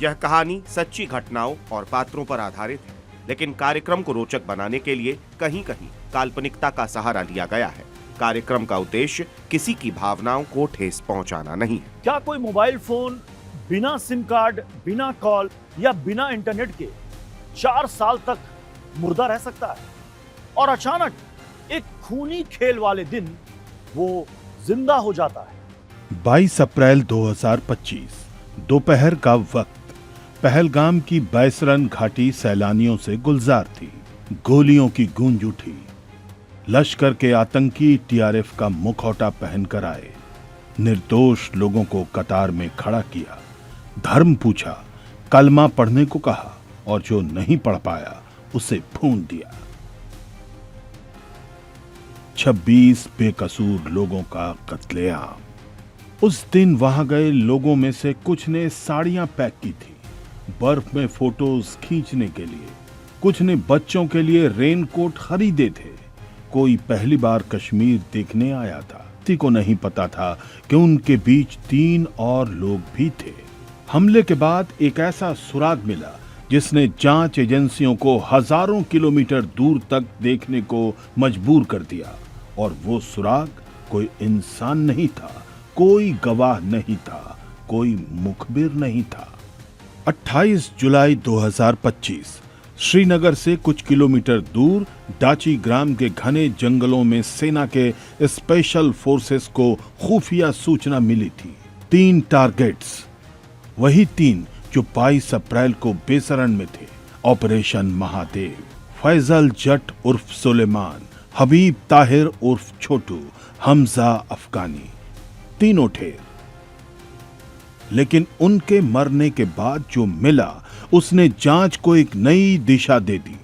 यह कहानी सच्ची घटनाओं और पात्रों पर आधारित है, लेकिन कार्यक्रम को रोचक बनाने के लिए कहीं कहीं काल्पनिकता का सहारा लिया गया है। कार्यक्रम का उद्देश्य किसी की भावनाओं को ठेस पहुंचाना नहीं है। क्या कोई मोबाइल फोन बिना सिम कार्ड, बिना कॉल या बिना इंटरनेट के 4 साल तक मुर्दा रह सकता है? और अचानक एक खूनी खेल वाले दिन वो जिंदा हो जाता है। 22 अप्रैल 2025 दोपहर का वक्त पहलगाम की बैसरन घाटी सैलानियों से गुलजार थी। गोलियों की गूंज उठी। लश्कर के आतंकी टीआरएफ का मुखौटा पहनकर आए। निर्दोष लोगों को कतार में खड़ा किया, धर्म पूछा, कलमा पढ़ने को कहा और जो नहीं पढ़ पाया उसे भून दिया। 26 बेकसूर लोगों का कत्लेआम। उस दिन वहां गए लोगों में से कुछ ने साड़ियां पैक की थी बर्फ में फोटोज खींचने के लिए, कुछ ने बच्चों के लिए रेनकोट खरीदे थे, कोई पहली बार कश्मीर देखने आया था। किसी को नहीं पता था कि उनके बीच 3 और लोग भी थे। हमले के बाद एक ऐसा सुराग मिला जिसने जांच एजेंसियों को हजारों किलोमीटर दूर तक देखने को मजबूर कर दिया, और वो सुराग कोई इंसान नहीं था, कोई गवाह नहीं था, कोई मुखबिर नहीं था। 28 जुलाई 2025 श्रीनगर से कुछ किलोमीटर दूर डाची ग्राम के घने जंगलों में सेना के स्पेशल फोर्सेस को खुफिया सूचना मिली थी। 3 टारगेट्स, वही 3 जो 22 अप्रैल को बेसरन में थे। ऑपरेशन महादेव। फैजल जट उर्फ सुलेमान, हबीब ताहिर उर्फ छोटू, हमजा अफगानी, तीनों ढेर। लेकिन उनके मरने के बाद जो मिला उसने जांच को एक नई दिशा दे दी।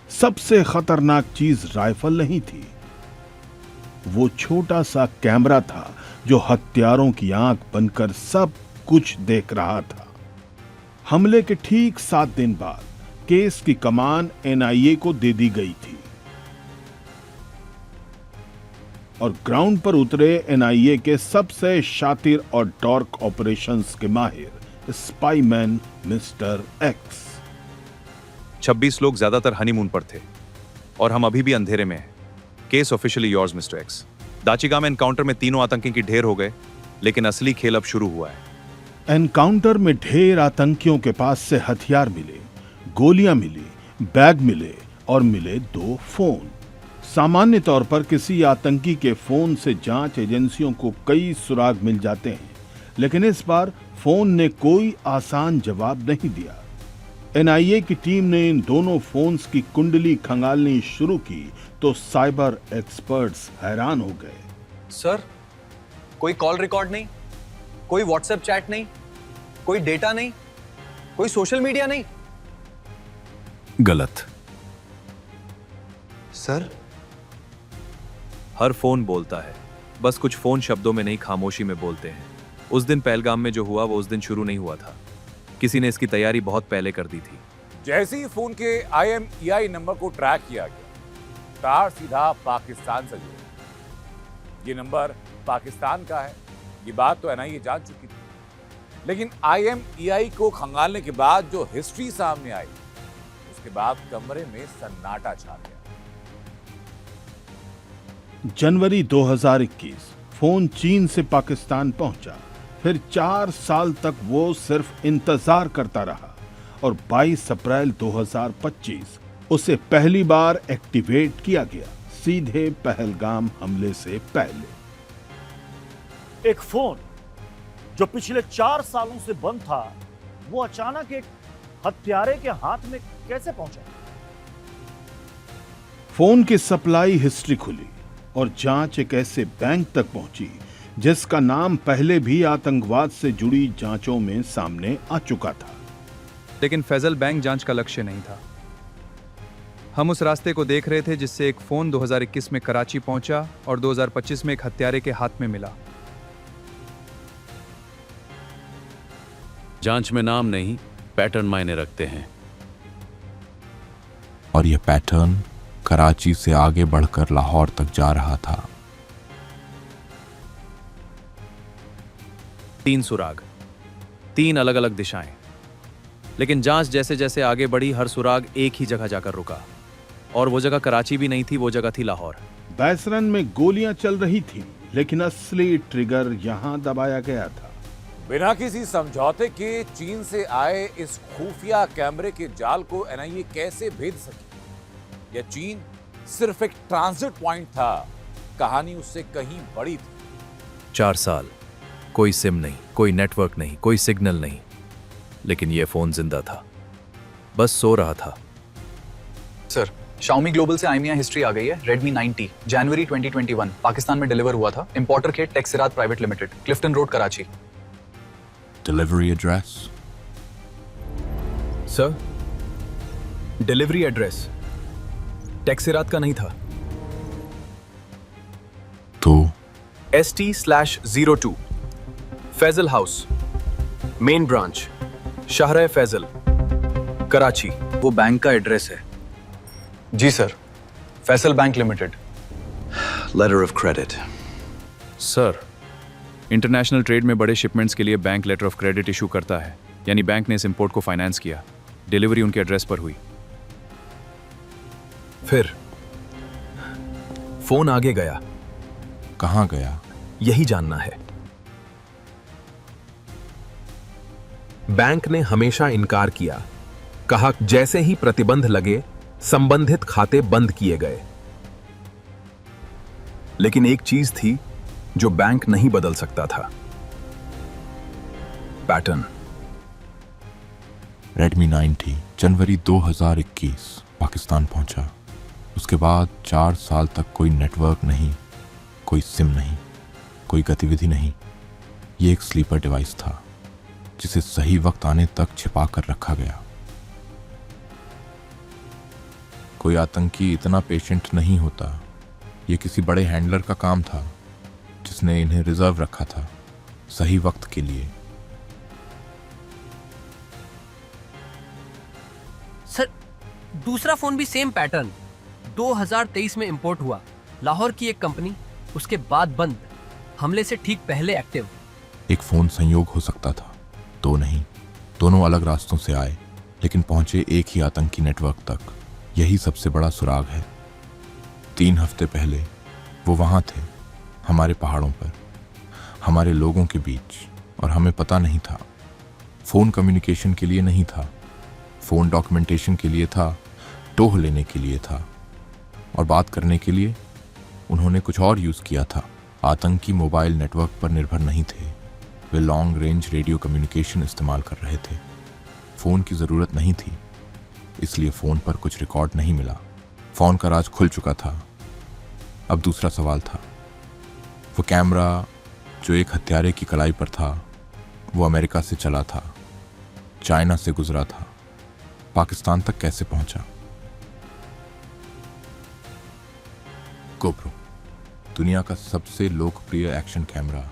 सबसे खतरनाक चीज राइफल नहीं थी, वो छोटा सा कैमरा था जो हत्यारों की आंख बनकर सब कुछ देख रहा था। हमले के ठीक 7 दिन बाद केस की कमान एनआईए को दे दी गई थी और ग्राउंड पर उतरे एनआईए के सबसे शातिर और डार्क ऑपरेशंस के माहिर स्पाईमैन मिस्टर एक्स। 26 लोग ज्यादातर हनीमून पर थे और हम अभी भी अंधेरे में हैं। Case officially yours mister x. Dachigam encounter में 3 आतंकी की ढेर हो गए, लेकिन असली खेल अब शुरू हुआ है। एनकाउंटर में ढेर आतंकियों के पास से हथियार मिले, गोलियां मिली, बैग मिले और मिले 2 फोन। सामान्य तौर पर किसी आतंकी के फोन से जांच एजेंसियों को कई सुराग मिल जाते हैं, लेकिन इस बार फोन ने कोई आसान जवाब नहीं दिया। एनआईए की टीम ने इन दोनों फोन्स की कुंडली खंगालनी शुरू की तो साइबर एक्सपर्ट्स हैरान हो गए। सर, कोई कॉल रिकॉर्ड नहीं, कोई व्हाट्सएप चैट नहीं, कोई डेटा नहीं, कोई सोशल मीडिया नहीं। गलत। सर, हर फोन बोलता है, बस कुछ फोन शब्दों में नहीं, खामोशी में बोलते हैं। उस दिन पहलगाम में जो हुआ वो उस दिन शुरू नहीं हुआ था। किसी ने इसकी तैयारी बहुत पहले कर दी थी। जैसे ही फोन के IMEI नंबर को ट्रैक किया गया, तार सीधा पाकिस्तान से जुड़ा। ये नंबर पाकिस्तान का है, ये बात तो एनआईए जान चुकी थी। लेकिन IMEI को खंगालने के बाद जो हिस्ट्री सामने आई, उसके बाद कमरे में सन्नाटा छा गया। जनवरी 2021 फोन चीन से पाकिस्तान पहुंचा। फिर 4 साल तक वो सिर्फ इंतजार करता रहा और 22 अप्रैल 2025 उसे पहली बार एक्टिवेट किया गया, सीधे पहलगाम हमले से पहले। एक फोन जो पिछले 4 सालों से बंद था, वो अचानक एक हत्यारे के हाथ में कैसे पहुंचा? फोन की सप्लाई हिस्ट्री खुली और जांच एक ऐसे बैंक तक पहुंची जिसका नाम पहले भी आतंकवाद से जुड़ी जांचों में सामने आ चुका था। लेकिन फैजल बैंक जांच का लक्ष्य नहीं था। हम उस रास्ते को देख रहे थे जिससे एक फोन 2021 में कराची पहुंचा और 2025 में एक हत्यारे के हाथ में मिला। जांच में नाम नहीं, पैटर्न मायने रखते हैं। और यह पैटर्न कराची से आगे बढ़कर लाहौर तक जा रहा था। 3 सुराग, 3 अलग अलग दिशाएं, लेकिन जांच जैसे जैसे आगे बढ़ी, हर सुराग एक ही जगह जाकर रुका, और वो जगह कराची भी नहीं थी, वो जगह थी लाहौर। बैसरन में गोलियां चल रही थी, लेकिन असली ट्रिगर यहां दबाया गया था। बिना किसी समझौते के चीन से आए इस खुफिया कैमरे के जाल को एनआईए कैसे भेद सकी? यह चीन सिर्फ एक ट्रांजिट पॉइंट था, कहानी उससे कहीं बड़ी थी। 4 साल, कोई सिम नहीं, कोई नेटवर्क नहीं, कोई सिग्नल नहीं, लेकिन यह फोन जिंदा था, बस सो रहा था। सर, Xiaomi ग्लोबल से आईएमईआई हिस्ट्री आ गई है। Redmi 9T जनवरी 2021 पाकिस्तान में डिलीवर हुआ था। इंपोर्टर के टेक्सिरात private limited, Clifton road, Karachi. Delivery address? Sir, delivery address टेक्सिरात का नहीं था। तो ST/02 Faisal house, main branch, Shahrah Faisal, Karachi, वो बैंक का एड्रेस है। जी sir, Faisal bank limited. Letter of credit. Sir, international trade में बड़े शिपमेंट्स के लिए bank letter of credit issue करता है, यानी बैंक ने इस इंपोर्ट को फाइनेंस किया। डिलीवरी उनके एड्रेस पर हुई। फिर फोन आगे गया, कहाँ गया? यही जानना है। बैंक ने हमेशा इनकार किया, कहा जैसे ही प्रतिबंध लगे संबंधित खाते बंद किए गए। लेकिन एक चीज थी जो बैंक नहीं बदल सकता था, पैटर्न। Redmi 9T जनवरी 2021 पाकिस्तान पहुंचा। उसके बाद 4 साल तक कोई नेटवर्क नहीं, कोई सिम नहीं, कोई गतिविधि नहीं। ये एक स्लीपर डिवाइस था जिसे सही वक्त आने तक छिपा कर रखा गया। कोई आतंकी इतना पेशेंट नहीं होता। ये किसी बड़े हैंडलर का काम था जिसने इन्हें रिजर्व रखा था, सही वक्त के लिए। सर, दूसरा फोन भी सेम पैटर्न, 2023 में इंपोर्ट हुआ, लाहौर की एक कंपनी, उसके बाद बंद, हमले से ठीक पहले एक्टिव। एक फोन संयोग हो सकता था, दो नहीं। दोनों अलग रास्तों से आए, लेकिन पहुंचे एक ही आतंकी नेटवर्क तक। यही सबसे बड़ा सुराग है। 3 हफ्ते पहले वो वहां थे, हमारे पहाड़ों पर, हमारे लोगों के बीच, और हमें पता नहीं था। फोन कम्युनिकेशन के लिए नहीं था, फोन डॉक्यूमेंटेशन के लिए था, टोह लेने के लिए था, और बात करने के लिए उन्होंने कुछ और यूज किया था। आतंकी मोबाइल नेटवर्क पर निर्भर नहीं थे, वे लॉन्ग रेंज रेडियो कम्युनिकेशन इस्तेमाल कर रहे थे। फोन की जरूरत नहीं थी, इसलिए फोन पर कुछ रिकॉर्ड नहीं मिला। फोन का राज खुल चुका था। अब दूसरा सवाल था, वो कैमरा जो एक हत्यारे की कलाई पर था, वो अमेरिका से चला था, चाइना से गुजरा था, पाकिस्तान तक कैसे पहुंचा? गोप्रो, दुनिया का सबसे लोकप्रिय एक्शन कैमरा,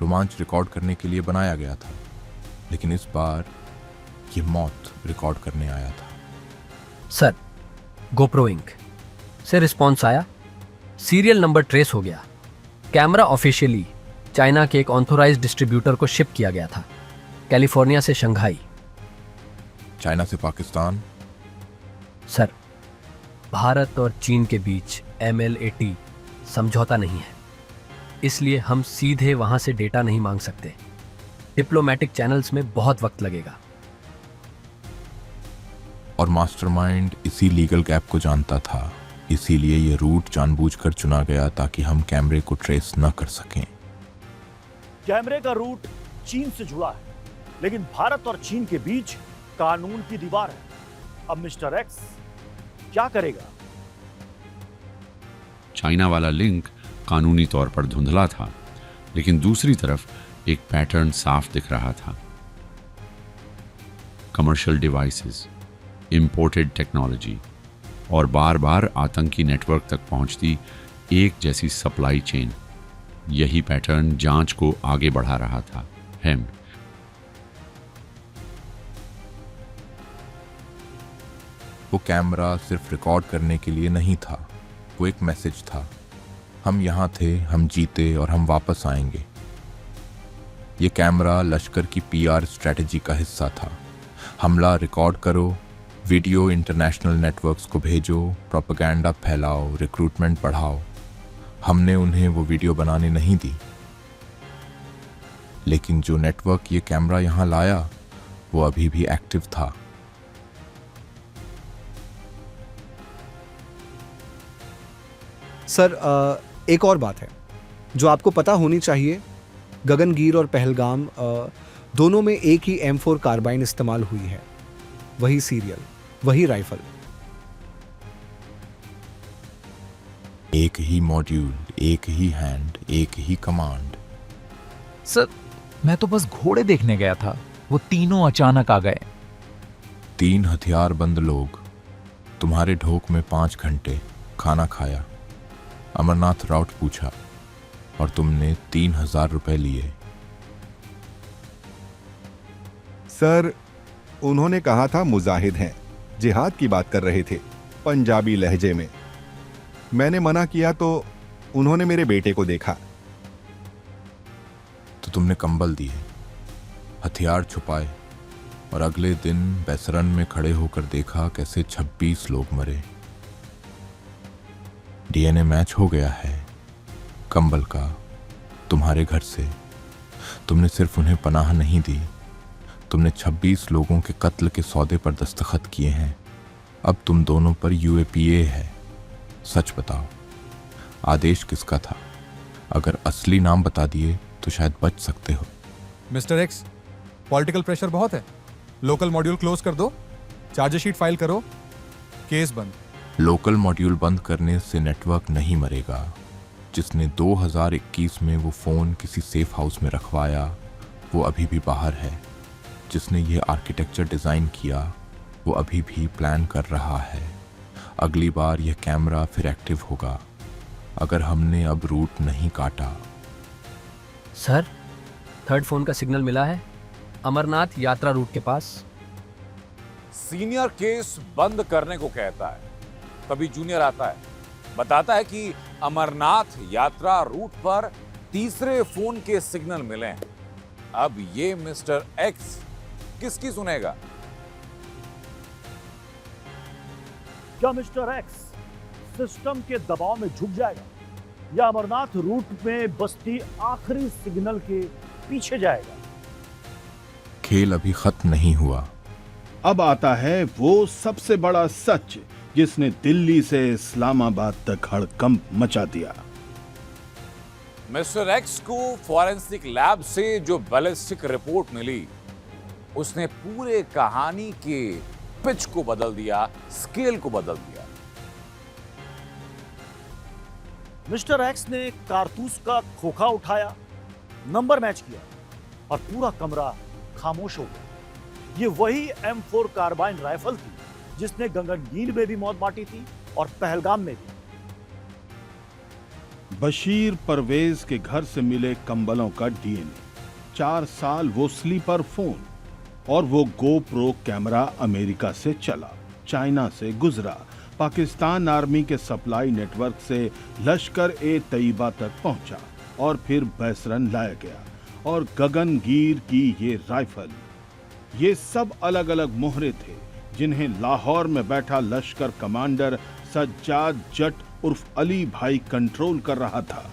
रोमांच रिकॉर्ड करने के लिए बनाया गया था, लेकिन इस बार ये मौत रिकॉर्ड करने आया था। सर, गोप्रो इंक से रिस्पॉन्स आया, सीरियल नंबर ट्रेस हो गया, कैमरा ऑफिशियली चाइना के एक ऑथोराइज्ड डिस्ट्रीब्यूटर को शिप किया गया था, कैलिफोर्निया से शंघाई। चाइना से पाकिस्तान? सर, भारत और चीन के बीच MLAT समझौता नहीं है, इसलिए हम सीधे वहां से डेटा नहीं मांग सकते। डिप्लोमेटिक चैनल्स में बहुत वक्त लगेगा। और मास्टरमाइंड इसी लीगल गैप को जानता था, इसीलिए ये रूट जानबूझकर चुना गया ताकि हम कैमरे को ट्रेस न कर सकें। कैमरे का रूट चीन से जुड़ा है, लेकिन भारत और चीन के बीच कानून की दीवार है। अब मिस्टर एक्स क्या करेगा? चाइना वाला लिंक कानूनी तौर पर धुंधला था, लेकिन दूसरी तरफ एक पैटर्न साफ दिख रहा था। कमर्शियल डिवाइसेस, इंपोर्टेड टेक्नोलॉजी और बार बार आतंकी नेटवर्क तक पहुंचती एक जैसी सप्लाई चेन, यही पैटर्न जांच को आगे बढ़ा रहा था। वो कैमरा सिर्फ रिकॉर्ड करने के लिए नहीं था, वो एक मैसेज था। हम यहाँ थे, हम जीते और हम वापस आएंगे। ये कैमरा लश्कर की PR स्ट्रेटजी का हिस्सा था। हमला रिकॉर्ड करो, वीडियो इंटरनेशनल नेटवर्क्स को भेजो, प्रोपेगेंडा फैलाओ, रिक्रूटमेंट बढ़ाओ। हमने उन्हें वो वीडियो बनाने नहीं दी, लेकिन जो नेटवर्क ये कैमरा यहां लाया वो अभी भी एक्टिव था। सर, एक और बात है जो आपको पता होनी चाहिए। गगनगीर और पहलगाम दोनों में एक ही M4 कार्बाइन इस्तेमाल हुई है, वही सीरियल, वही राइफल, एक ही मॉड्यूल, एक ही हैंड, एक ही कमांड। सर, मैं तो बस घोड़े देखने गया था, वो तीनों अचानक आ गए। 3 हथियारबंद लोग, तुम्हारे ढोक में 5 घंटे, खाना खाया, अमरनाथ राउट पूछा और तुमने 3000 रुपए लिए। सर, उन्होंने कहा था मुजाहिद हैं, जिहाद की बात कर रहे थे पंजाबी लहजे में। मैंने मना किया तो उन्होंने मेरे बेटे को देखा। तो तुमने कंबल दिए, हथियार छुपाए और अगले दिन बैसरन में खड़े होकर देखा कैसे 26 लोग मरे। डीएनए मैच हो गया है कंबल का तुम्हारे घर से। तुमने सिर्फ उन्हें पनाह नहीं दी, तुमने 26 लोगों के कत्ल के सौदे पर दस्तखत किए हैं। अब तुम दोनों पर UAPA है। सच बताओ, आदेश किसका था? अगर असली नाम बता दिए तो शायद बच सकते हो। मिस्टर एक्स, पॉलिटिकल प्रेशर बहुत है। लोकल मॉड्यूल क्लोज कर दो, चार्जशीट फाइल करो, केस बंद। लोकल मॉड्यूल बंद करने से नेटवर्क नहीं मरेगा। जिसने 2021 में वो फोन किसी सेफ हाउस में रखवाया वो अभी भी बाहर है। जिसने ये आर्किटेक्चर डिजाइन किया वो अभी भी प्लान कर रहा है। अगली बार यह कैमरा फिर एक्टिव होगा अगर हमने अब रूट नहीं काटा। सर, 3rd फोन का सिग्नल मिला है अमरनाथ यात्रा रूट के पास। सीनियर केस बंद करने को कहता है, तभी जूनियर आता है, बताता है कि अमरनाथ यात्रा रूट पर 3रे फोन के सिग्नल मिले हैं। अब ये मिस्टर एक्स किसकी सुनेगा? क्या मिस्टर एक्स सिस्टम के दबाव में झुक जाएगा या अमरनाथ रूट में बसती आखिरी सिग्नल के पीछे जाएगा? खेल अभी खत्म नहीं हुआ। अब आता है वो सबसे बड़ा सच जिसने दिल्ली से इस्लामाबाद तक हड़कंप मचा दिया। मिस्टर एक्स को फॉरेंसिक लैब से जो बैलिस्टिक रिपोर्ट मिली उसने पूरे कहानी के पिच को बदल दिया, स्केल को बदल दिया। मिस्टर एक्स ने कारतूस का खोखा उठाया, नंबर मैच किया और पूरा कमरा खामोश हो गया। ये वही M4 कार्बाइन राइफल थी जिसने गगनगीर में भी मौत बांटी थी और पहलगाम में भी। बशीर परवेज के घर से मिले कंबलों का DNA, 4 साल वो स्लीपर फोन और वो GoPro कैमरा अमेरिका से चला, चाइना से गुजरा, पाकिस्तान आर्मी के सप्लाई नेटवर्क से लश्कर-ए-तैयबा तक पहुंचा और फिर बैसरन लाया गया। और गगनगीर की ये राइफल, ये सब अलग अलग मोहरे थे जिन्हें लाहौर में बैठा लश्कर कमांडर सज्जाद जट उर्फ अली भाई कंट्रोल कर रहा था।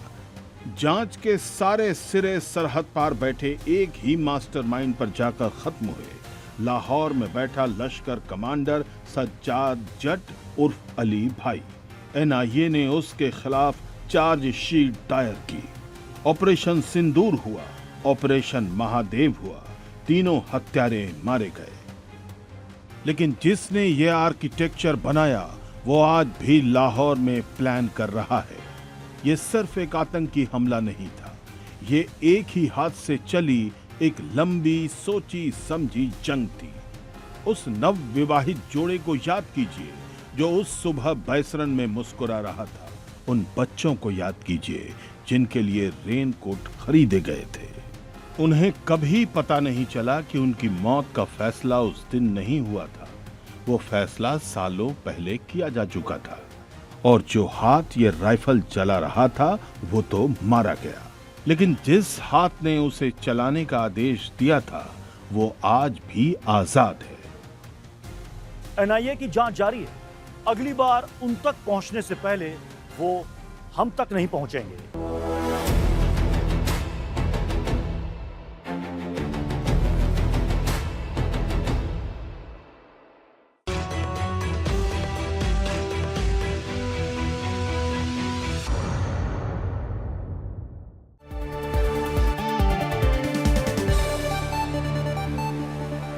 जांच के सारे सिरे सरहद पार बैठे एक ही मास्टरमाइंड पर जाकर खत्म हुए। लाहौर में बैठा लश्कर कमांडर सज्जाद जट उर्फ अली भाई। NIA ने उसके खिलाफ चार्जशीट दायर की। ऑपरेशन सिंदूर हुआ, ऑपरेशन महादेव हुआ, तीनों हत्यारे मारे गए। लेकिन जिसने यह आर्किटेक्चर बनाया वो आज भी लाहौर में प्लान कर रहा है। ये सिर्फ एक आतंकी हमला नहीं था, ये एक ही हाथ से चली एक लंबी सोची समझी जंग थी। उस नव विवाहित जोड़े को याद कीजिए जो उस सुबह बैसरन में मुस्कुरा रहा था। उन बच्चों को याद कीजिए जिनके लिए रेनकोट खरीदे गए थे। उन्हें कभी पता नहीं चला कि उनकी मौत का फैसला उस दिन नहीं हुआ था, वो फैसला सालों पहले किया जा चुका था। और जो हाथ ये राइफल चला रहा था वो तो मारा गया, लेकिन जिस हाथ ने उसे चलाने का आदेश दिया था वो आज भी आजाद है। एनआईए की जांच जारी है। अगली बार उन तक पहुंचने से पहले वो हम तक नहीं पहुंचेंगे।